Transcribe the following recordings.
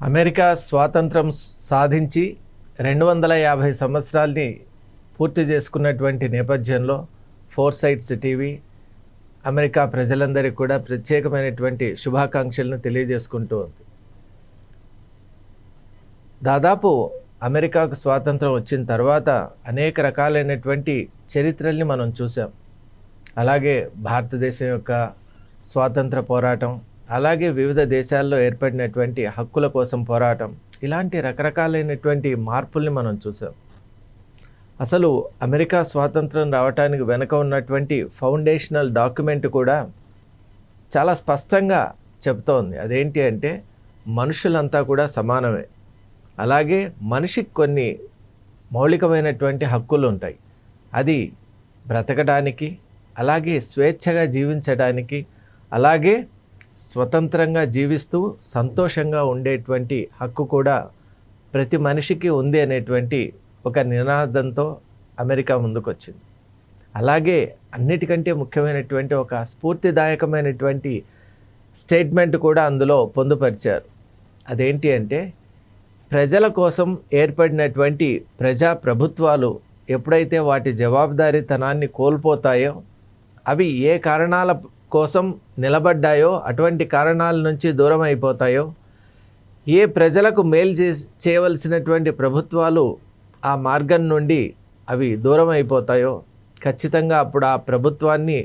America స్వాతంత్రం సాధించి 250 సంవత్సరాల్ని పూర్తి చేసుకున్నటువంటి నేపథ్యంలో ఫోర్సైట్స్ టీవీ అమెరికా ప్రజలందరికీ కూడా ప్రత్యేకమైనటువంటి శుభాకాంక్షలను తెలియజేసుకుంటూ ఉంది. దాదాపు అమెరికాకు స్వాతంత్రం వచ్చిన తర్వాత అనేక రకాలైనటువంటి చరిత్రల్ని మనం చూసాం. అలాగే భారతదేశం యొక్క స్వాతంత్ర పోరాటం, అలాగే వివిధ దేశాల్లో ఏర్పడినటువంటి హక్కుల కోసం పోరాటం, ఇలాంటి రకరకాలైనటువంటి మార్పుల్ని మనం చూసాం. అసలు అమెరికా స్వాతంత్రం రావడానికి వెనుక ఉన్నటువంటి ఫౌండేషనల్ డాక్యుమెంట్ కూడా చాలా స్పష్టంగా చెప్తోంది. అదేంటి అంటే మనుషులంతా కూడా సమానమే, అలాగే మనిషికి కొన్ని మౌలికమైనటువంటి హక్కులు ఉంటాయి. అది బ్రతకడానికి, అలాగే స్వేచ్ఛగా జీవించడానికి, అలాగే స్వతంత్రంగా జీవిస్తూ సంతోషంగా ఉండేటువంటి హక్కు కూడా ప్రతి మనిషికి ఉంది అనేటువంటి ఒక నినాదంతో అమెరికా ముందుకొచ్చింది. అలాగే అన్నిటికంటే ముఖ్యమైనటువంటి ఒక స్ఫూర్తిదాయకమైనటువంటి స్టేట్మెంట్ కూడా అందులో పొందుపరిచారు. అదేంటి అంటే ప్రజల కోసం ఏర్పడినటువంటి ప్రజా ప్రభుత్వాలు ఎప్పుడైతే వాటి జవాబుదారీతనాన్ని కోల్పోతాయో, అవి ఏ కారణాల కోసం నిలబడ్డాయో అటువంటి కారణాల నుంచి దూరం అయిపోతాయో, ఏ ప్రజలకు మేలు చేయవలసినటువంటి ప్రభుత్వాలు ఆ మార్గం నుండి అవి దూరం అయిపోతాయో, ఖచ్చితంగా అప్పుడు ఆ ప్రభుత్వాన్ని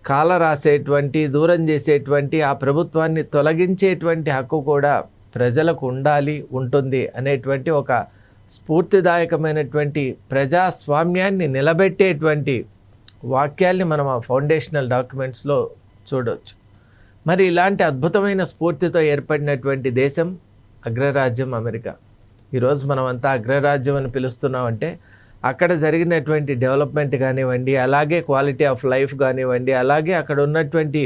కాలరాసేటువంటి, దూరం చేసేటువంటి, ఆ ప్రభుత్వాన్ని తొలగించేటువంటి హక్కు కూడా ప్రజలకు ఉండాలి, ఉంటుంది అనేటువంటి ఒక స్ఫూర్తిదాయకమైనటువంటి ప్రజాస్వామ్యాన్ని నిలబెట్టేటువంటి వాక్యాల్ని మనం ఆ ఫౌండేషనల్ డాక్యుమెంట్స్లో చూడవచ్చు. మరి ఇలాంటి అద్భుతమైన స్ఫూర్తితో ఏర్పడినటువంటి దేశం అగ్రరాజ్యం అమెరికా. ఈరోజు మనం అంతా అగ్రరాజ్యం అని పిలుస్తున్నామంటే అక్కడ జరిగినటువంటి డెవలప్మెంట్ కానివ్వండి, అలాగే క్వాలిటీ ఆఫ్ లైఫ్ కానివ్వండి, అలాగే అక్కడ ఉన్నటువంటి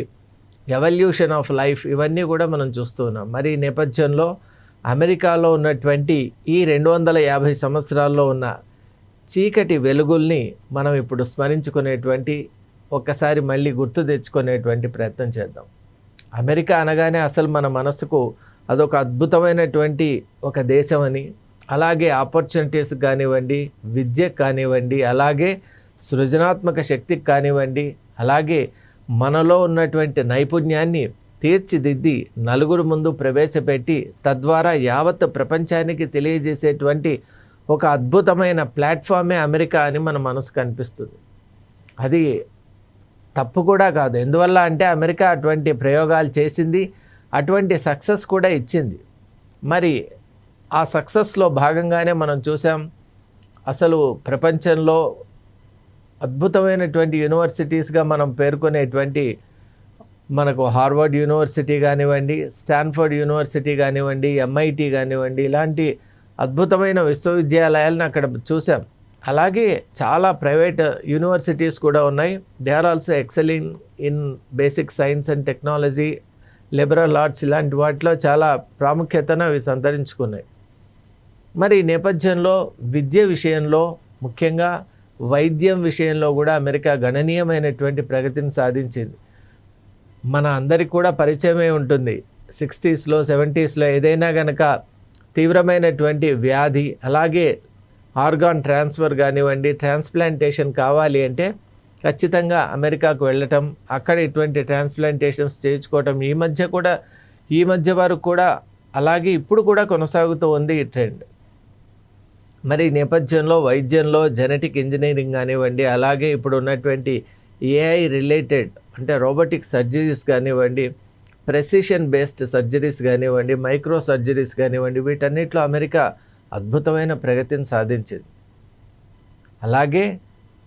ఎవల్యూషన్ ఆఫ్ లైఫ్, ఇవన్నీ కూడా మనం చూస్తూ ఉన్నాం. మరి ఈ నేపథ్యంలో అమెరికాలో ఉన్నటువంటి ఈ 250 సంవత్సరాల్లో ఉన్న చీకటి వెలుగుల్ని మనం ఇప్పుడు స్మరించుకునేటువంటి, ఒక్కసారి మళ్ళీ గుర్తు తెచ్చుకునేటువంటి ప్రయత్నం చేద్దాం. అమెరికా అనగానే అసలు మన మనసుకు అదొక అద్భుతమైనటువంటి ఒక దేశం అని, అలాగే ఆపర్చునిటీస్ కానివ్వండి, విద్యకు కానివ్వండి, అలాగే సృజనాత్మక శక్తికి కానివ్వండి, అలాగే మనలో ఉన్నటువంటి నైపుణ్యాన్ని తీర్చిదిద్ది నలుగురు ముందు ప్రవేశపెట్టి తద్వారా యావత్ ప్రపంచానికి తెలియజేసేటువంటి ఒక అద్భుతమైన ప్లాట్ఫామే అమెరికా అని మన మనసుకు అనిపిస్తుంది. అది తప్పు కూడా కాదు. ఎందువల్ల అంటే అమెరికా అటువంటి ప్రయోగాలు చేసింది, అటువంటి సక్సెస్ కూడా ఇచ్చింది. మరి ఆ సక్సెస్లో భాగంగానే మనం చూసాం, అసలు ప్రపంచంలో అద్భుతమైనటువంటి యూనివర్సిటీస్గా మనం పేర్కొనేటువంటి మనకు హార్వర్డ్ యూనివర్సిటీ కానివ్వండి, స్టాన్ఫర్డ్ యూనివర్సిటీ కానివ్వండి, MIT కానివ్వండి, ఇలాంటి అద్భుతమైన విశ్వవిద్యాలయాలను అక్కడ చూసాం. అలాగే చాలా ప్రైవేట్ యూనివర్సిటీస్ కూడా ఉన్నాయి. They are also excelling in basic science and technology, liberal arts, ఇలాంటి వాటిలో చాలా ప్రాముఖ్యతను అవి సంతరించుకున్నాయి. మరి ఈ నేపథ్యంలో విద్య విషయంలో, ముఖ్యంగా వైద్యం విషయంలో కూడా అమెరికా గణనీయమైనటువంటి ప్రగతిని సాధించింది. మన అందరికి కూడా పరిచయమే ఉంటుంది. 60s, 70s ఏదైనా కనుక తీవ్రమైనటువంటి వ్యాధి, అలాగే ఆర్గాన్ ట్రాన్స్ఫర్ కానివ్వండి, ట్రాన్స్ప్లాంటేషన్ కావాలి అంటే ఖచ్చితంగా అమెరికాకు వెళ్ళటం, అక్కడ ఇటువంటి ట్రాన్స్ప్లాంటేషన్స్ చేయించుకోవటం ఈ మధ్య వరకు కూడా, అలాగే ఇప్పుడు కూడా కొనసాగుతూ ఉంది ఈ ట్రెండ్. మరి ఈ నేపథ్యంలో వైద్యంలో జెనెటిక్ ఇంజనీరింగ్ కానివ్వండి, అలాగే ఇప్పుడు ఉన్నటువంటి AI రిలేటెడ్ అంటే రోబోటిక్ సర్జరీస్ కానివ్వండి, ప్రెసిషన్ బేస్డ్ సర్జరీస్ కానివ్వండి, మైక్రో సర్జరీస్ కానివ్వండి, వీటన్నిటిలో అమెరికా అద్భుతమైన ప్రగతిని సాధించింది. అలాగే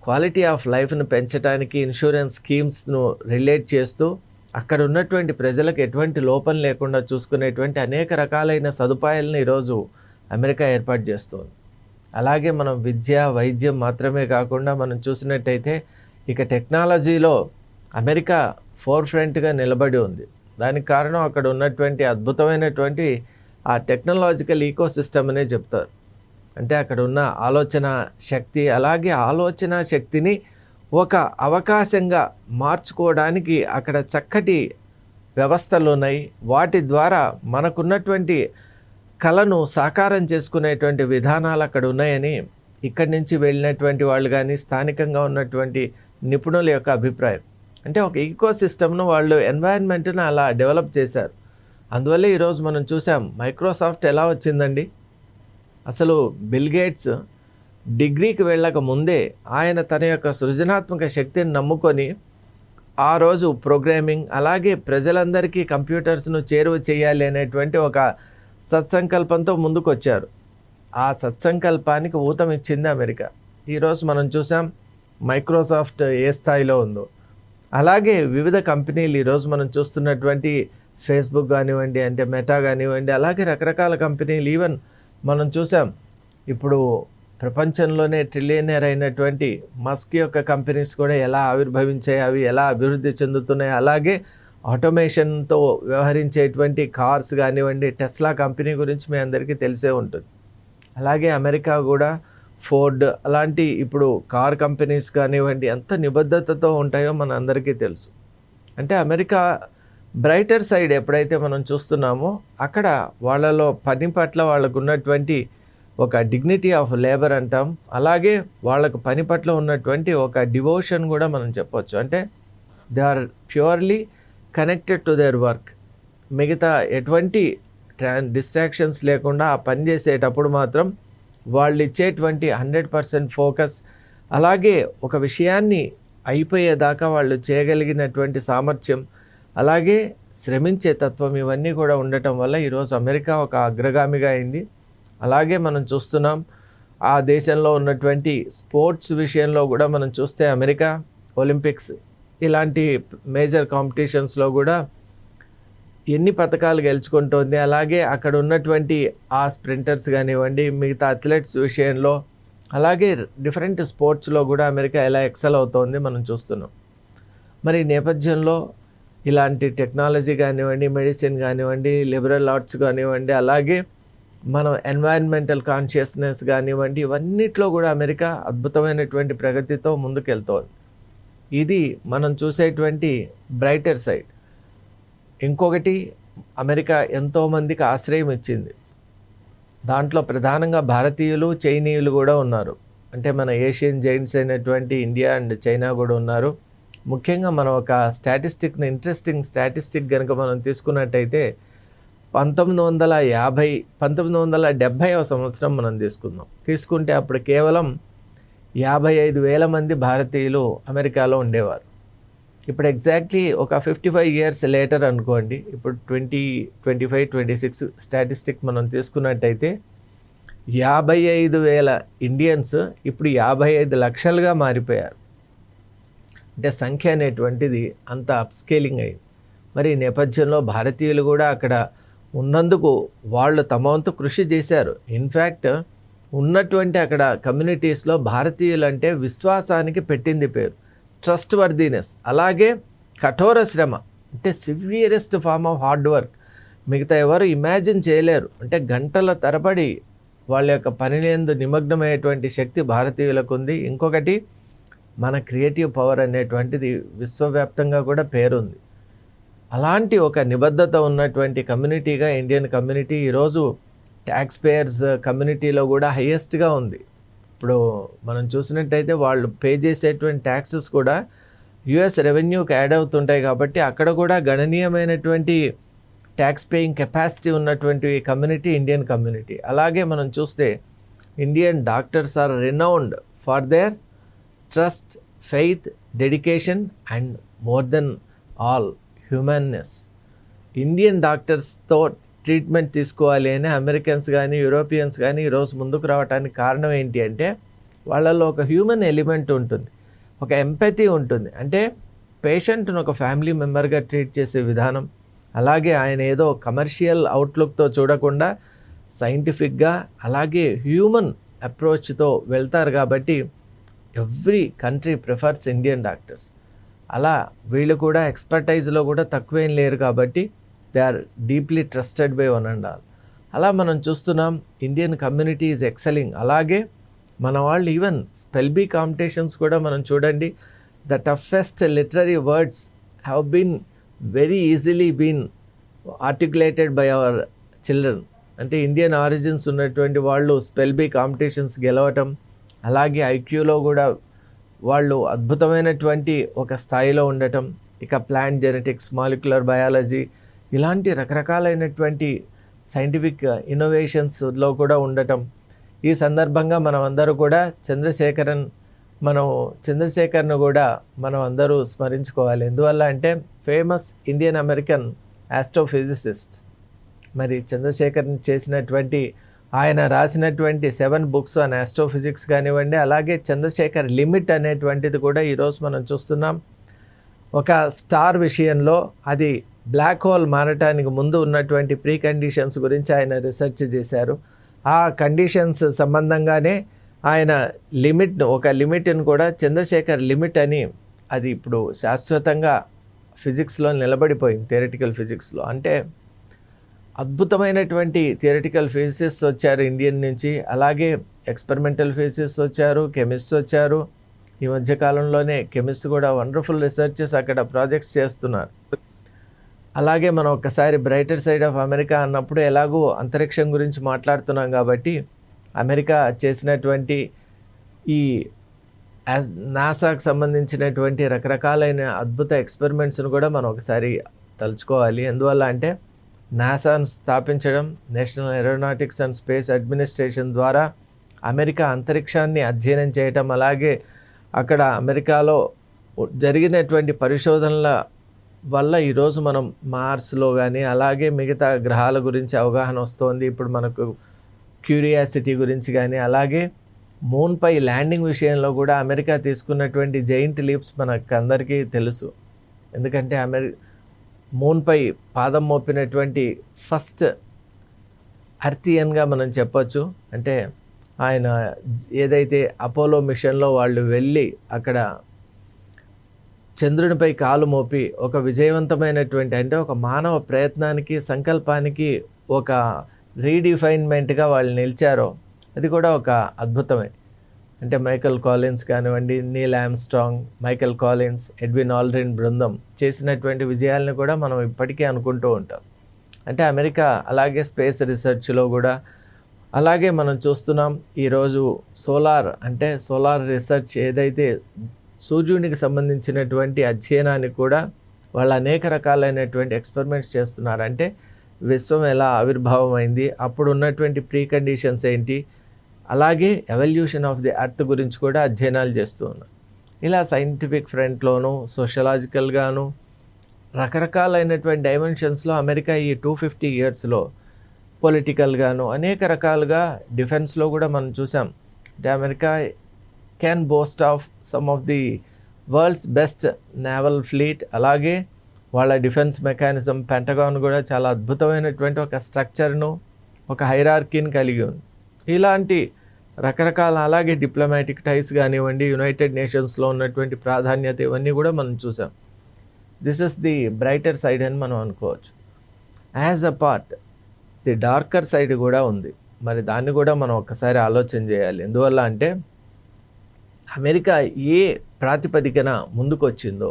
క్వాలిటీ ఆఫ్ లైఫ్ను పెంచడానికి ఇన్సూరెన్స్ స్కీమ్స్ను రిలేట్ చేస్తూ అక్కడ ఉన్నటువంటి ప్రజలకు ఎటువంటి లోపం లేకుండా చూసుకునేటువంటి అనేక రకాలైన సదుపాయాలను ఈరోజు అమెరికా ఏర్పాటు చేస్తుంది. అలాగే మనం విద్య, వైద్యం మాత్రమే కాకుండా మనం చూసినట్టయితే ఇక టెక్నాలజీలో అమెరికా ఫోర్ఫ్రంట్గా నిలబడి ఉంది. దానికి కారణం అక్కడ ఉన్నటువంటి అద్భుతమైనటువంటి ఆ టెక్నాలజికల్ ఈకోసిస్టమ్ అనే చెప్తారు. అంటే అక్కడ ఉన్న ఆలోచన శక్తి, అలాగే ఆలోచన శక్తిని ఒక అవకాశంగా మార్చుకోవడానికి అక్కడ చక్కటి వ్యవస్థలు ఉన్నాయి. వాటి ద్వారా మనకున్నటువంటి కళను సాకారం చేసుకునేటువంటి విధానాలు అక్కడ ఉన్నాయని ఇక్కడి నుంచి వెళ్ళినటువంటి వాళ్ళు కానీ స్థానికంగా ఉన్నటువంటి నిపుణుల యొక్క అభిప్రాయం. అంటే ఒక ఈకో సిస్టమ్ను వాళ్ళు ఎన్వైరన్మెంట్ను అలా డెవలప్ చేశారు. అందువల్ల ఈరోజు మనం చూసాం మైక్రోసాఫ్ట్ ఎలా వచ్చిందండి. అసలు బిల్ గేట్స్ డిగ్రీకి వెళ్ళక ముందే ఆయన తన యొక్క సృజనాత్మక శక్తిని నమ్ముకొని ఆ రోజు ప్రోగ్రామింగ్ అలాగే ప్రజలందరికీ కంప్యూటర్స్ను చేరువ చేయాలి అనేటువంటి ఒక సత్సంకల్పంతో ముందుకు వచ్చారు. ఆ సత్సంకల్పానికి ఊతమిచ్చింది అమెరికా. ఈరోజు మనం చూసాం మైక్రోసాఫ్ట్ ఏ స్థాయిలో ఉందో. అలాగే వివిధ కంపెనీలు ఈరోజు మనం చూస్తున్నటువంటి ఫేస్బుక్ కానివ్వండి, అంటే మెటా కానివ్వండి, అలాగే రకరకాల కంపెనీలు, ఈవెన్ మనం చూసాం ఇప్పుడు ప్రపంచంలోనే ట్రిలియనర్ అయినటువంటి మస్క్ యొక్క కంపెనీస్ కూడా ఎలా ఆవిర్భవించాయి, అవి ఎలా అభివృద్ధి చెందుతున్నాయి. అలాగే ఆటోమేషన్తో వ్యవహరించేటువంటి కార్స్ కానివ్వండి, టెస్లా కంపెనీ గురించి మీ అందరికీ తెలిసే ఉంటుంది. అలాగే అమెరికా కూడా ఫోర్డ్ అలాంటి ఇప్పుడు కార్ కంపెనీస్ కానివ్వండి ఎంత నిబద్ధతతో ఉంటాయో మన అందరికీ తెలుసు. అంటే అమెరికా బ్రైటర్ సైడ్ ఎప్పుడైతే మనం చూస్తున్నామో అక్కడ వాళ్ళలో పని పట్ల వాళ్ళకు ఉన్నటువంటి ఒక డిగ్నిటీ ఆఫ్ లేబర్ అంటాం. అలాగే వాళ్ళకు పని పట్ల ఉన్నటువంటి ఒక డివోషన్ కూడా మనం చెప్పొచ్చు. అంటే they are purely connected to their work. మిగతా ఎటువంటి డిస్ట్రాక్షన్స్ లేకుండా ఆ పని చేసేటప్పుడు మాత్రం వాళ్ళు ఇచ్చేటువంటి 100% ఫోకస్, అలాగే ఒక విషయాన్ని అయిపోయేదాకా వాళ్ళు చేయగలిగినటువంటి సామర్థ్యం, అలాగే శ్రమించే తత్వం, ఇవన్నీ కూడా ఉండటం వల్ల ఈరోజు అమెరికా ఒక అగ్రగామిగా అయింది. అలాగే మనం చూస్తున్నాం ఆ దేశంలో ఉన్నటువంటి స్పోర్ట్స్ విషయంలో కూడా మనం చూస్తే అమెరికా ఒలింపిక్స్ ఇలాంటి మేజర్ కాంపిటీషన్స్లో కూడా ఎన్ని పథకాలు గెలుచుకుంటోంది. అలాగే అక్కడ ఉన్నటువంటి ఆ స్ప్రింటర్స్ కానివ్వండి, మిగతా అథ్లెట్స్ విషయంలో, అలాగే డిఫరెంట్ స్పోర్ట్స్లో కూడా అమెరికా ఎలా ఎక్సెల్ అవుతోంది మనం చూస్తున్నాం. మరి ఈ నేపథ్యంలో ఇలాంటి టెక్నాలజీ కానివ్వండి, మెడిసిన్ కానివ్వండి, లిబరల్ ఆర్ట్స్ కానివ్వండి, అలాగే మనం ఎన్వైరన్మెంటల్ కాన్షియస్నెస్ కానివ్వండి, ఇవన్నిట్లో కూడా అమెరికా అద్భుతమైనటువంటి ప్రగతితో ముందుకెళ్తోంది. ఇది మనం చూసేటువంటి బ్రైటర్ సైడ్. ఇంకొకటి, అమెరికా ఎంతోమందికి ఆశ్రయం ఇచ్చింది. దాంట్లో ప్రధానంగా భారతీయులు, చైనీయులు కూడా ఉన్నారు. అంటే మన ఏషియన్ జైంట్స్ అయినటువంటి ఇండియా అండ్ చైనా కూడా ఉన్నారు. ముఖ్యంగా మనం ఒక స్టాటిస్టిక్ని, ఇంట్రెస్టింగ్ స్టాటిస్టిక్ కనుక మనం తీసుకున్నట్టయితే 1970వ సంవత్సరం మనం తీసుకుంటే అప్పుడు కేవలం 55,000 మంది భారతీయులు అమెరికాలో ఉండేవారు. ఇప్పుడు ఎగ్జాక్ట్లీ ఒక 55 years లేటర్ అనుకోండి, ఇప్పుడు 2025-26 స్టాటిస్టిక్ మనం తీసుకున్నట్టయితే 55,000 ఇండియన్స్ ఇప్పుడు 55 లక్షలుగా మారిపోయారు. అంటే సంఖ్య అనేటువంటిది అంత అప్స్కేలింగ్ అయింది. మరి ఈ నేపథ్యంలో భారతీయులు కూడా అక్కడ ఉన్నందుకు వాళ్ళు తమ వంతు కృషి చేశారు. ఇన్ఫ్యాక్ట్ ఉన్నటువంటి అక్కడ కమ్యూనిటీస్లో భారతీయులు అంటే విశ్వాసానికి పెట్టింది పేరు, ట్రస్ట్ వర్దీనెస్, అలాగే కఠోర శ్రమ, అంటే సివియరెస్ట్ ఫార్మ్ ఆఫ్ హార్డ్ వర్క్. మిగతా ఎవరు ఇమాజిన్ చేయలేరు. అంటే గంటల తరబడి వాళ్ళ యొక్క పనిలందు నిమగ్నమయ్యేటువంటి శక్తి భారతీయులకు ఉంది. ఇంకొకటి, మన క్రియేటివ్ పవర్ అనేటువంటిది విశ్వవ్యాప్తంగా కూడా పేరుంది. అలాంటి ఒక నిబద్ధత ఉన్నటువంటి కమ్యూనిటీగా ఇండియన్ కమ్యూనిటీ ఈరోజు ట్యాక్స్ పేయర్స్ కమ్యూనిటీలో కూడా హైయెస్ట్గా ఉంది. ఇప్పుడు మనం చూసినట్టయితే వాళ్ళు పే చేసేటువంటి ట్యాక్సెస్ కూడా యుఎస్ రెవెన్యూకి యాడ్ అవుతుంటాయి. కాబట్టి అక్కడ కూడా గణనీయమైనటువంటి ట్యాక్స్ పేయింగ్ కెపాసిటీ ఉన్నటువంటి కమ్యూనిటీ ఇండియన్ కమ్యూనిటీ. అలాగే మనం చూస్తే Indian doctors are renowned for their trust, faith, dedication and more than all humanness. Indian డాక్టర్స్తో ట్రీట్మెంట్ తీసుకోవాలి అని అమెరికన్స్ కానీ యూరోపియన్స్ కానీ ఈరోజు ముందుకు రావడానికి కారణం ఏంటి అంటే వాళ్ళలో ఒక హ్యూమన్ ఎలిమెంట్ ఉంటుంది, ఒక ఎంపతి ఉంటుంది. అంటే పేషెంట్ను ఒక ఫ్యామిలీ మెంబర్గా ట్రీట్ చేసే విధానం, అలాగే ఆయన ఏదో కమర్షియల్ అవుట్లుక్తో చూడకుండా సైంటిఫిక్గా అలాగే హ్యూమన్ అప్రోచ్తో వెళ్తారు. కాబట్టి every country prefers Indian doctors. అలా వీళ్ళు కూడా ఎక్స్పర్టైజ్లో కూడా తక్కువేం లేరు. కాబట్టి they are deeply trusted by one and all. అలా మనం చూస్తున్నాం ఇండియన్ కమ్యూనిటీ ఈజ్ ఎక్సెలింగ్. అలాగే మన వాళ్ళు ఈవెన్ స్పెల్ బీ కాంపిటీషన్స్ కూడా మనం చూడండి, the toughest literary words have been very easily been articulated by our children. అంటే ఇండియన్ ఆరిజిన్స్ ఉన్నటువంటి వాళ్ళు స్పెల్ బీ కాంపిటీషన్స్ గెలవటం, అలాగే ఐక్యూలో కూడా వాళ్ళు అద్భుతమైనటువంటి ఒక స్థాయిలో ఉండటం, ఇక ప్లాంట్ జెనెటిక్స్, మాలిక్యులర్ బయాలజీ ఇలాంటి రకరకాలైనటువంటి సైంటిఫిక్ ఇన్నోవేషన్స్లో కూడా ఉండటం. ఈ సందర్భంగా మనం అందరూ కూడా చంద్రశేఖర్ను కూడా మనం అందరూ స్మరించుకోవాలి. ఎందువల్ల అంటే ఫేమస్ ఇండియన్ అమెరికన్ ఆస్ట్రోఫిజిసిస్ట్. మరి చంద్రశేఖర్ చేసినటువంటి ఆయన రాసినటువంటి 7 బుక్స్ ఆన్ ఆస్ట్రోఫిజిక్స్ కానివ్వండి, అలాగే చంద్రశేఖర్ లిమిట్ అనేటువంటిది కూడా ఈరోజు మనం చూస్తున్నాం. ఒక స్టార్ విషయంలో అది బ్లాక్ హోల్ మారటానికి ముందు ఉన్నటువంటి ప్రీ కండిషన్స్ గురించి ఆయన రీసెర్చ్ చేశారు. ఆ కండిషన్స్ సంబంధంగానే ఆయన ఒక లిమిట్ని కూడా చంద్రశేఖర్ లిమిట్ అని అది ఇప్పుడు శాశ్వతంగా ఫిజిక్స్లో నిలబడిపోయింది, థియరిటికల్ ఫిజిక్స్లో. అంటే అద్భుతమైనటువంటి థియరిటికల్ ఫిజిసిస్ట్ వచ్చారు ఇండియన్ నుంచి, అలాగే ఎక్స్పెరిమెంటల్ ఫిజిసిస్ట్ వచ్చారు, కెమిస్ట్ వచ్చారు. ఈ మధ్యకాలంలోనే కెమిస్ట్ కూడా వండర్ఫుల్ రీసెర్చెస్ అక్కడ ప్రాజెక్ట్స్ చేస్తున్నారు. అలాగే మనం ఒక్కసారి బ్రైటర్ సైడ్ ఆఫ్ అమెరికా అన్నప్పుడు ఎలాగో అంతరిక్షం గురించి మాట్లాడుతున్నాం కాబట్టి అమెరికా చేసినటువంటి ఈ నాసాకు సంబంధించినటువంటి రకరకాలైన అద్భుత ఎక్స్పెరిమెంట్స్ను కూడా మనం ఒకసారి తలుచుకోవాలి. ఎందువల్ల అంటే నాసాను స్థాపించడం, national aeronautics and space administration ద్వారా అమెరికా అంతరిక్షాన్ని అధ్యయనం చేయటం, అలాగే అక్కడ అమెరికాలో జరిగినటువంటి పరిశోధనల వల్ల ఈరోజు మనం మార్స్లో కానీ అలాగే మిగతా గ్రహాల గురించి అవగాహన వస్తుంది. ఇప్పుడు మనకు క్యూరియాసిటీ గురించి కానీ, అలాగే మూన్పై ల్యాండింగ్ విషయంలో కూడా అమెరికా తీసుకున్నటువంటి జైంట్ లీప్స్ మనకు అందరికీ తెలుసు. ఎందుకంటే మూన్పై పాదం మోపినటువంటి ఫస్ట్ అర్థియన్గా మనం చెప్పొచ్చు. అంటే ఆయన ఏదైతే అపోలో మిషన్లో వాళ్ళు వెళ్ళి అక్కడ చంద్రునిపై కాలు మోపి ఒక విజయవంతమైనటువంటి, అంటే ఒక మానవ ప్రయత్నానికి, సంకల్పానికి ఒక రీడిఫైన్మెంట్గా వాళ్ళు నిలిచారో అది కూడా ఒక అద్భుతమే. అంటే మైకల్ కాలిన్స్ కానివ్వండి, Neel Armstrong, Michael Collins, Edwin Aldrin బృందం చేసినటువంటి విజయాలను కూడా మనం ఇప్పటికీ అనుకుంటూ ఉంటాం. అంటే అమెరికా అలాగే స్పేస్ రీసెర్చ్లో కూడా అలాగే మనం చూస్తున్నాం. ఈరోజు సోలార్ రీసెర్చ్ ఏదైతే సూర్యునికి సంబంధించినటువంటి అధ్యయనానికి కూడా వాళ్ళు అనేక రకాలైనటువంటి ఎక్స్పెరిమెంట్స్ చేస్తున్నారు. అంటే విశ్వం ఎలా ఆవిర్భావం అయింది, అప్పుడు ఉన్నటువంటి ప్రీ కండిషన్స్ ఏంటి, అలాగే ఎవల్యూషన్ ఆఫ్ ది ఎర్త్ గురించి కూడా అధ్యయనాలు చేస్తూ ఉన్నారు. ఇలా సైంటిఫిక్ ఫ్రంట్లోనూ, సోషలాజికల్గాను రకరకాలైనటువంటి డైమెన్షన్స్లో అమెరికా ఈ 250 ఇయర్స్లో పొలిటికల్గాను అనేక రకాలుగా డిఫెన్స్లో కూడా మనం చూసాం. అంటే America can boast of some of the world's best naval fleet, అలాగే వాళ్ళ డిఫెన్స్ మెకానిజం పెంటగాన్ కూడా చాలా అద్భుతమైనటువంటి ఒక స్ట్రక్చర్ను, ఒక హైరార్కీని కలిగి ఉంది. ఇలాంటి రకరకాల, అలాగే డిప్లొమాటిక్ టైస్ కానివ్వండి, యునైటెడ్ నేషన్స్లో ఉన్నటువంటి ప్రాధాన్యత, ఇవన్నీ కూడా మనం చూసాం. This is the brighter side అని మనం అనుకోవచ్చు. As a part the darker side కూడా ఉంది. మరి దాన్ని కూడా మనం ఒక్కసారి ఆలోచన చేయాలి. ఎందువల్ల అంటే అమెరికా ఏ ప్రాతిపదికన ముందుకు వచ్చిందో,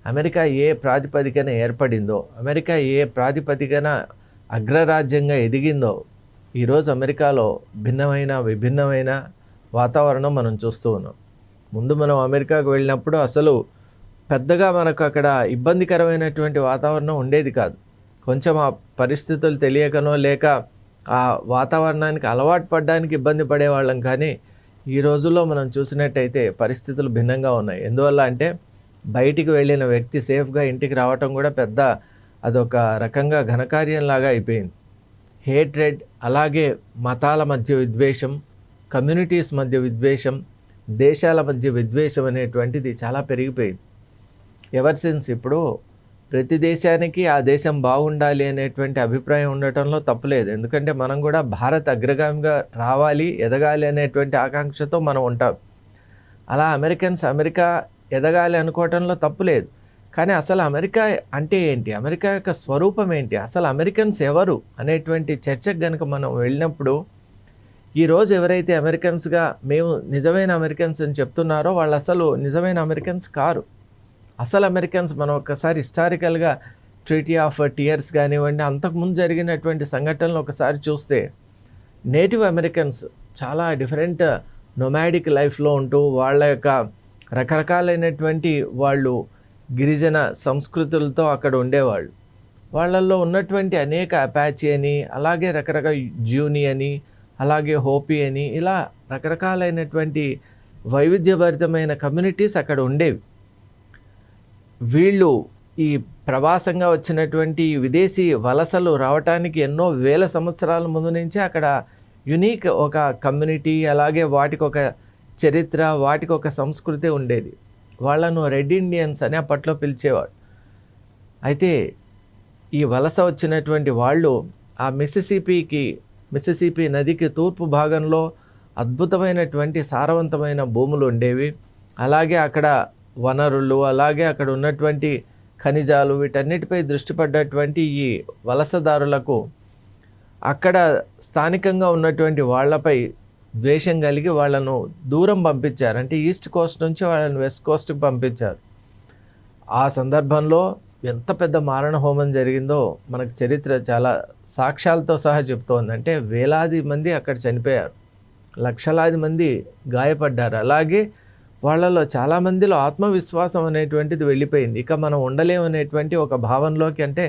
అమెరికా ఏ ప్రాతిపదికన ఏర్పడిందో, అమెరికా ఏ ప్రాతిపదికన అగ్రరాజ్యంగా ఎదిగిందో, ఈరోజు అమెరికాలో విభిన్నమైన వాతావరణం మనం చూస్తూ ఉన్నాం. ముందు మనం అమెరికాకు వెళ్ళినప్పుడు అసలు పెద్దగా మనకు అక్కడ ఇబ్బందికరమైనటువంటి వాతావరణం ఉండేది కాదు. కొంచెం ఆ పరిస్థితులు తెలియకనో లేక ఆ వాతావరణానికి అలవాటు పడడానికి ఇబ్బంది పడేవాళ్ళం. కానీ ఈ రోజుల్లో మనం చూసినట్టయితే పరిస్థితులు భిన్నంగా ఉన్నాయి. ఎందువల్ల అంటే బయటికి వెళ్ళిన వ్యక్తి సేఫ్గా ఇంటికి రావటం కూడా అదొక రకంగా ఘనకార్యంలాగా అయిపోయింది. హేట్రెడ్, అలాగే మతాల మధ్య విద్వేషం, కమ్యూనిటీస్ మధ్య విద్వేషం, దేశాల మధ్య విద్వేషం అనేటువంటిది చాలా పెరిగిపోయింది. ఎవర్ సిన్స్ ఇప్పుడు ప్రతి దేశానికి ఆ దేశం బాగుండాలి అనేటువంటి అభిప్రాయం ఉండటంలో తప్పులేదు. ఎందుకంటే మనం కూడా భారత్ అగ్రగామిగా రావాలి, ఎదగాలి అనేటువంటి ఆకాంక్షతో మనం ఉంటాం. అలా అమెరికా ఎదగాలి అనుకోవటంలో తప్పులేదు. కానీ అసలు అమెరికా అంటే ఏంటి, అమెరికా యొక్క స్వరూపం ఏంటి, అసలు అమెరికన్స్ ఎవరు అనేటువంటి చర్చకు కనుక మనం వెళ్ళినప్పుడు, ఈరోజు ఎవరైతే అమెరికన్స్గా మేము నిజమైన అమెరికన్స్ అని చెప్తున్నారో వాళ్ళు అసలు నిజమైన అమెరికన్స్ కారు. అసలు అమెరికన్స్ మనం ఒక్కసారి హిస్టారికల్గా ట్రీటీ ఆఫ్ టియర్స్ కానివ్వండి, అంతకుముందు జరిగినటువంటి సంఘటనలు ఒకసారి చూస్తే నేటివ్ అమెరికన్స్ చాలా డిఫరెంట్ నొమాడిక్ లైఫ్లో ఉంటూ వాళ్ళ యొక్క రకరకాలైనటువంటి వాళ్ళు గిరిజన సంస్కృతులతో అక్కడ ఉండేవాళ్ళు. వాళ్ళల్లో ఉన్నటువంటి అనేక అపాచీ అని, అలాగే రకరకాల జూని అని, అలాగే హోపీ అని, ఇలా రకరకాలైనటువంటి వైవిధ్యభరితమైన కమ్యూనిటీస్ అక్కడ ఉండేవి. వీళ్ళు ఈ ప్రవాసంగా వచ్చినటువంటి విదేశీ వలసలు రావటానికి ఎన్నో వేల సంవత్సరాల ముందు నుంచే అక్కడ యునీక్ ఒక కమ్యూనిటీ, అలాగే వాటికి ఒక చరిత్ర, వాటికి ఒక సంస్కృతి ఉండేది. వాళ్ళను రెడ్ ఇండియన్స్ అని అప్పట్లో పిలిచేవాడు. అయితే ఈ వలస వచ్చినటువంటి వాళ్ళు ఆ మిసిసిపి నదికి తూర్పు భాగంలో అద్భుతమైనటువంటి సారవంతమైన భూములు ఉండేవి. అలాగే అక్కడ వనరులు, అలాగే అక్కడ ఉన్నటువంటి ఖనిజాలు, వీటన్నిటిపై దృష్టి పడ్డటువంటి ఈ వలసదారులకు అక్కడ స్థానికంగా ఉన్నటువంటి వాళ్ళపై ద్వేషం కలిగి వాళ్ళను దూరం పంపించారు. అంటే ఈస్ట్ కోస్ట్ నుంచి వాళ్ళని వెస్ట్ కోస్ట్కి పంపించారు. ఆ సందర్భంలో ఎంత పెద్ద మారణ హోమం జరిగిందో మనకు చరిత్ర చాలా సాక్ష్యాలతో సహా చెప్తోంది. అంటే వేలాది మంది అక్కడ చనిపోయారు, లక్షలాది మంది గాయపడ్డారు. అలాగే వాళ్ళలో చాలామందిలో ఆత్మవిశ్వాసం అనేటువంటిది వెళ్ళిపోయింది. ఇక మనం ఉండలేమనేటువంటి ఒక భావనలోకి, అంటే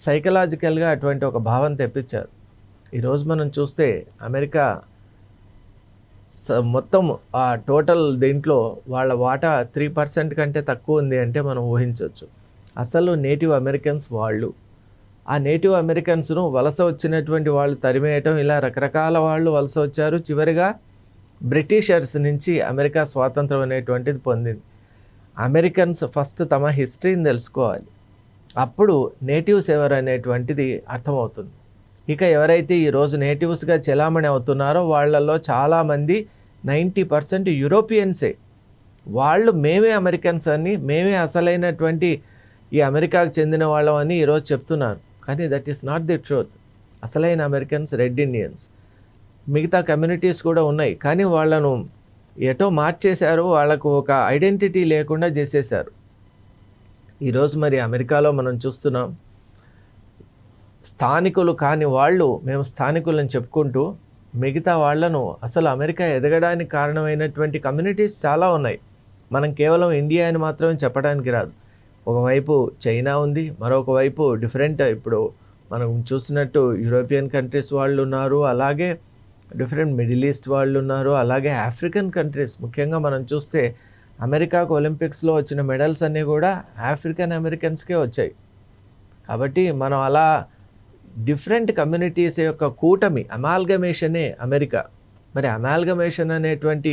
సైకలాజికల్గా అటువంటి ఒక భావన తెప్పించారు. ఈరోజు మనం చూస్తే అమెరికా మొత్తం ఆ టోటల్ దీంట్లో వాళ్ళ వాటా 3% కంటే తక్కువ ఉంది అంటే మనం ఊహించవచ్చు. అసలు నేటివ్ అమెరికన్స్ వాళ్ళు, ఆ నేటివ్ అమెరికన్స్ను వలస వచ్చినటువంటి వాళ్ళు తరిమేయటం, ఇలా రకరకాల వాళ్ళు వలస వచ్చారు. చివరిగా బ్రిటిషర్స్ నుంచి అమెరికా స్వాతంత్రం అనేటువంటిది పొందింది. అమెరికన్స్ ఫస్ట్ తమ హిస్టరీని తెలుసుకోవాలి, అప్పుడు నేటివ్స్ ఎవరు అనేటువంటిది అర్థమవుతుంది. ఇక ఎవరైతే ఈరోజు నేటివ్స్గా చెలామణి అవుతున్నారో వాళ్ళల్లో చాలామంది 90% యూరోపియన్సే. వాళ్ళు మేమే అమెరికన్స్ అని, మేమే అసలైనటువంటి ఈ అమెరికాకు చెందిన వాళ్ళం అని ఈరోజు చెప్తున్నారు. కానీ that is not the truth. అసలైన అమెరికన్స్ రెడ్ ఇండియన్స్. మిగతా కమ్యూనిటీస్ కూడా ఉన్నాయి, కానీ వాళ్ళను ఎటో మార్చేశారు, వాళ్ళకు ఒక ఐడెంటిటీ లేకుండా చేసేశారు. ఈరోజు మరి అమెరికాలో మనం చూస్తున్నాం, స్థానికులు కాని వాళ్ళు మేము స్థానికులని చెప్పుకుంటూ మిగతా వాళ్లను, అసలు అమెరికా ఎదగడానికి కారణమైనటువంటి కమ్యూనిటీస్ చాలా ఉన్నాయి. మనం కేవలం ఇండియా అని మాత్రమే చెప్పడానికి రాదు. ఒకవైపు చైనా ఉంది, మరొక వైపు డిఫరెంట్, ఇప్పుడు మనం చూసినట్టు యూరోపియన్ కంట్రీస్ వాళ్ళు ఉన్నారు, అలాగే డిఫరెంట్ మిడిల్ ఈస్ట్ వాళ్ళు ఉన్నారు, అలాగే ఆఫ్రికన్ కంట్రీస్. ముఖ్యంగా మనం చూస్తే అమెరికాకు ఒలింపిక్స్లో వచ్చిన మెడల్స్ అన్నీ కూడా ఆఫ్రికన్ అమెరికన్స్కే వచ్చాయి. కాబట్టి మనం అలా డిఫరెంట్ కమ్యూనిటీస్ యొక్క కూటమి, అమాల్గమేషనే అమెరికా. మరి అమాల్గమేషన్ అనేటువంటి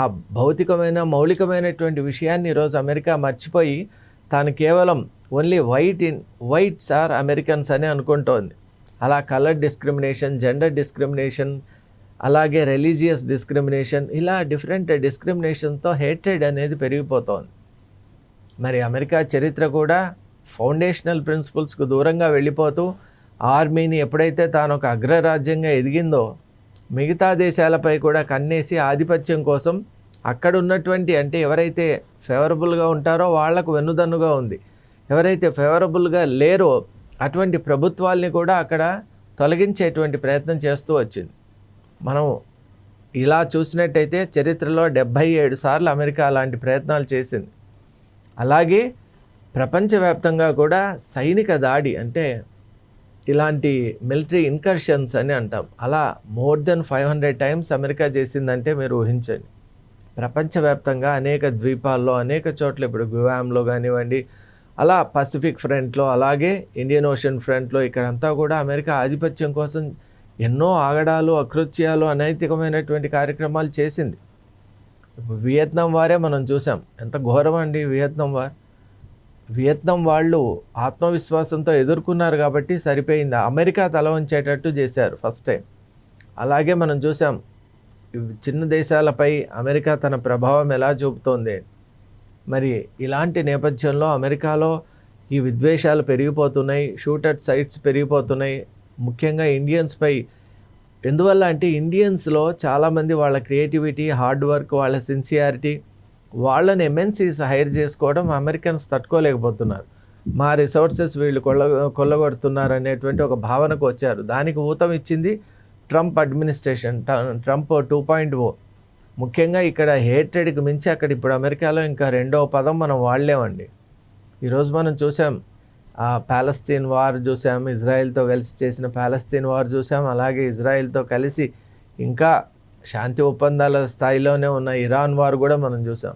ఆ భౌతికమైన మౌలికమైనటువంటి విషయాన్ని ఈరోజు అమెరికా మర్చిపోయి తాను కేవలం ఓన్లీ వైట్స్ ఆర్ అమెరికన్స్ అని అనుకుంటోంది. అలా కలర్ డిస్క్రిమినేషన్, జెండర్ డిస్క్రిమినేషన్, అలాగే రిలీజియస్ డిస్క్రిమినేషన్, ఇలా డిఫరెంట్ డిస్క్రిమినేషన్తో హేట్రెడ్ అనేది పెరిగిపోతోంది. మరి అమెరికా చరిత్ర కూడా ఫౌండేషనల్ ప్రిన్సిపల్స్కు దూరంగా వెళ్ళిపోతూ ఆర్మీని ఎప్పుడైతే తాను ఒక అగ్రరాజ్యంగా ఎదిగిందో మిగతా దేశాలపై కూడా కన్నేసి ఆధిపత్యం కోసం అక్కడ ఉన్నటువంటి, అంటే ఎవరైతే ఫేవరబుల్గా ఉంటారో వాళ్లకు వెన్నుదన్నుగా ఉంది, ఎవరైతే ఫేవరబుల్గా లేరో అటువంటి ప్రభుత్వాల్ని కూడా అక్కడ తొలగించేటువంటి ప్రయత్నం చేస్తూ వచ్చింది. మనం ఇలా చూసినట్టయితే చరిత్రలో 77 సార్లు అమెరికా అలాంటి ప్రయత్నాలు చేసింది. అలాగే ప్రపంచవ్యాప్తంగా కూడా సైనిక దాడి, అంటే ఇలాంటి మిలిటరీ ఇన్కర్షన్స్ అని అంటాం, అలా మోర్ దెన్ 500 టైమ్స్ అమెరికా చేసిందంటే మీరు ఊహించండి. ప్రపంచవ్యాప్తంగా అనేక ద్వీపాల్లో, అనేక చోట్ల, ఇప్పుడు గువామ్లో కానివ్వండి, అలా పసిఫిక్ ఫ్రంట్లో, అలాగే ఇండియన్ ఓషన్ ఫ్రంట్లో, ఇక్కడంతా కూడా అమెరికా ఆధిపత్యం కోసం ఎన్నో ఆగడాలు, అకృత్యాలు, అనైతికమైనటువంటి కార్యక్రమాలు చేసింది. వియత్నాం వారే మనం చూసాం, ఎంత ఘోరం అండి వియత్నాం వార్. వియత్నాం వాళ్ళు ఆత్మవిశ్వాసంతో ఎదుర్కొన్నారు కాబట్టి సరిపోయింది, అమెరికా తల వంచేటట్టు చేశారు ఫస్ట్ టైం. అలాగే మనం చూసాం చిన్న దేశాలపై అమెరికా తన ప్రభావం ఎలా చూపుతోంది. మరి ఇలాంటి నేపథ్యంలో అమెరికాలో ఈ విద్వేషాలు పెరిగిపోతున్నాయి, షూటర్ సైట్స్ పెరిగిపోతున్నాయి, ముఖ్యంగా ఇండియన్స్పై. ఎందువల్ల అంటే ఇండియన్స్లో చాలామంది వాళ్ళ క్రియేటివిటీ, హార్డ్ వర్క్, వాళ్ళ సిన్సియారిటీ, వాళ్ళని ఎంఎన్సీస్ హైర్ చేసుకోవడం అమెరికన్స్ తట్టుకోలేకపోతున్నారు. మా రిసోర్సెస్ వీళ్ళు కొల్లగొడుతున్నారు అనేటువంటి ఒక భావనకు వచ్చారు. దానికి ఊతం ఇచ్చింది ట్రంప్ అడ్మినిస్ట్రేషన్, ట్రంప్ 2.0. ముఖ్యంగా ఇక్కడ హేట్రెడ్కి మించి అక్కడ ఇప్పుడు అమెరికాలో ఇంకా రెండవ పదం మనం వాడలేమండి. ఈరోజు మనం చూసాం పాలస్తీన్ వార్ చూసాం, ఇజ్రాయెల్తో కలిసి చేసిన పాలస్తీన్ వార్ చూసాం, అలాగే ఇజ్రాయెల్తో కలిసి ఇంకా శాంతి ఒప్పందాల స్థాయిలోనే ఉన్న ఇరాన్ వార్ కూడా మనం చూసాం.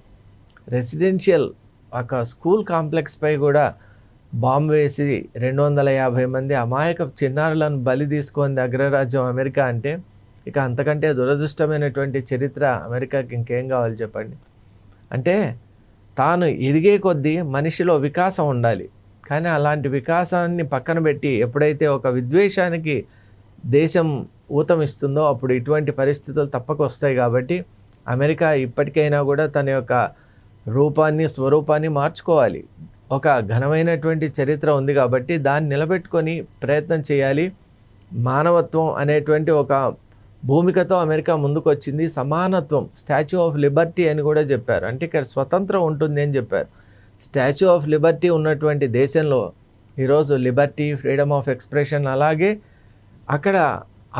రెసిడెన్షియల్ ఒక స్కూల్ కాంప్లెక్స్పై కూడా బాంబు వేసి 250 మంది అమాయక చిన్నారులను బలి తీసుకుంది అగ్రరాజ్యం అమెరికా. అంటే ఇక అంతకంటే దురదృష్టమైనటువంటి చరిత్ర అమెరికాకి ఇంకేం కావాలి చెప్పండి. అంటే తాను ఎదిగే కొద్దీ మనిషిలో వికాసం ఉండాలి, కానీ అలాంటి వికాసాన్ని పక్కన పెట్టి ఎప్పుడైతే ఒక విద్వేషానికి దేశం ఊతమిస్తుందో అప్పుడు ఇటువంటి పరిస్థితులు తప్పక వస్తాయి. కాబట్టి అమెరికా ఇప్పటికైనా కూడా తన యొక్క రూపాన్ని స్వరూపాన్ని మార్చుకోవాలి. ఒక ఘనమైనటువంటి చరిత్ర ఉంది కాబట్టి దాన్ని నిలబెట్టుకొని ప్రయత్నం చేయాలి. మానవత్వం అనేటువంటి ఒక భూమికతో అమెరికా ముందుకు వచ్చింది. సమానత్వం, స్టాచ్యూ ఆఫ్ లిబర్టీ అని కూడా చెప్పారు. అంటే ఇక్కడ స్వతంత్రం ఉంటుంది అని చెప్పారు. స్టాచ్యూ ఆఫ్ లిబర్టీ ఉన్నటువంటి దేశంలో ఈరోజు లిబర్టీ, ఫ్రీడమ్ ఆఫ్ ఎక్స్ప్రెషన్, అలాగే అక్కడ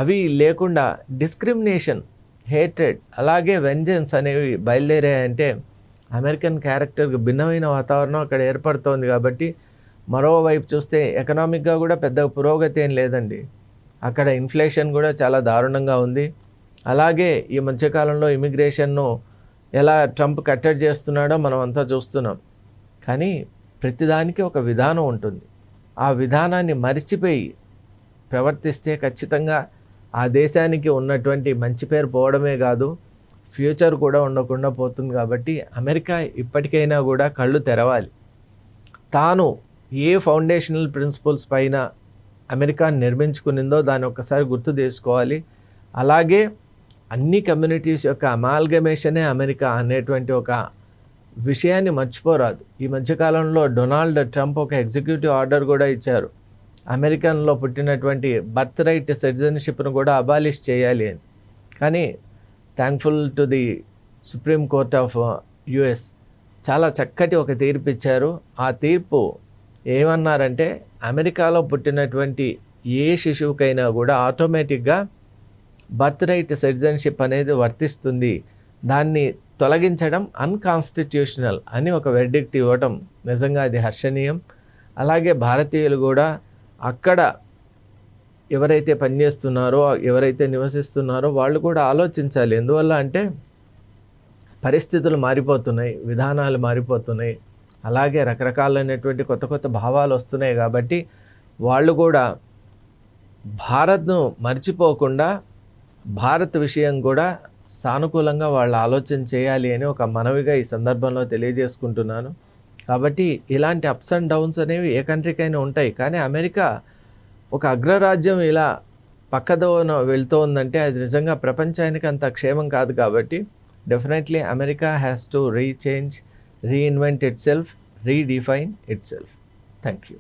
అవి లేకుండా డిస్క్రిమినేషన్, హేట్రెడ్, అలాగే వెంజెన్స్ అనేవి బయలుదేరాయంటే అమెరికన్ క్యారెక్టర్కి భిన్నమైన వాతావరణం అక్కడ ఏర్పడుతోంది. కాబట్టి మరోవైపు చూస్తే ఎకనామిక్గా కూడా పెద్ద పురోగతి ఏం లేదండి. అక్కడ ఇన్ఫ్లేషన్ కూడా చాలా దారుణంగా ఉంది. అలాగే ఈ మధ్యకాలంలో ఇమిగ్రేషన్ను ఎలా ట్రంప్ కట్టడి చేస్తున్నాడో మనం అంతా చూస్తున్నాం. కానీ ప్రతిదానికి ఒక విధానం ఉంటుంది. ఆ విధానాన్ని మరిచిపోయి ప్రవర్తిస్తే ఖచ్చితంగా ఆ దేశానికి ఉన్నటువంటి మంచి పేరు పోవడమే కాదు, ఫ్యూచర్ కూడా ఉండకుండా పోతుంది. కాబట్టి అమెరికా ఇప్పటికైనా కూడా కళ్ళు తెరవాలి. తాను ఏ ఫౌండేషనల్ ప్రిన్సిపల్స్ పైన అమెరికా నిర్మించుకునిందో దాన్ని ఒక్కసారి గుర్తు చేసుకోవాలి. అలాగే అన్ని కమ్యూనిటీస్ యొక్క అమాల్గమేషనే అమెరికా అనేటువంటి ఒక విషయాన్ని మర్చిపోరాదు. ఈ మధ్యకాలంలో డొనాల్డ్ ట్రంప్ ఒక ఎగ్జిక్యూటివ్ ఆర్డర్ కూడా ఇచ్చారు, అమెరికన్లో పుట్టినటువంటి బర్త్ రైట్ సిటిజన్షిప్ను కూడా అబాలిష్ చేయాలి అని. కానీ thankful to the supreme court of US చాలా చక్కటి ఒక తీర్పు ఇచ్చారు. ఆ తీర్పు ఏమన్నారంటే అమెరికాలో పుట్టినటువంటి ఏ శిశువుకైనా కూడా ఆటోమేటిక్గా బర్త్ రైట్ సిటిజన్షిప్ అనేది వర్తిస్తుంది, దాన్ని తొలగించడం అన్కాన్స్టిట్యూషనల్ అని ఒక వెర్డిక్ట్ ఇవ్వటం నిజంగా అది హర్షణీయం. అలాగే భారతీయులు కూడా అక్కడ ఎవరైతే పనిచేస్తున్నారో, ఎవరైతే నివసిస్తున్నారో వాళ్ళు కూడా ఆలోచించాలి. ఎందువల్ల అంటే పరిస్థితులు మారిపోతున్నాయి, విధానాలు మారిపోతున్నాయి, అలాగే రకరకాలైనటువంటి కొత్త కొత్త భావాలు వస్తున్నాయి. కాబట్టి వాళ్ళు కూడా భారత్ను మర్చిపోకుండా భారత్ విషయం కూడా సానుకూలంగా వాళ్ళు ఆలోచన చేయాలి అని ఒక మనవిగా ఈ సందర్భంలో తెలియజేసుకుంటున్నాను. కాబట్టి ఇలాంటి అప్స్ అండ్ డౌన్స్ అనేవి ఏ కంట్రీకైనా ఉంటాయి. కానీ అమెరికా ఒక అగ్రరాజ్యం ఇలా పక్కదోన వెళ్తూ ఉందంటే అది నిజంగా ప్రపంచానికి అంత క్షేమం కాదు. కాబట్టి definitely America has to rechange, reinvent itself, redefine itself. Thank you.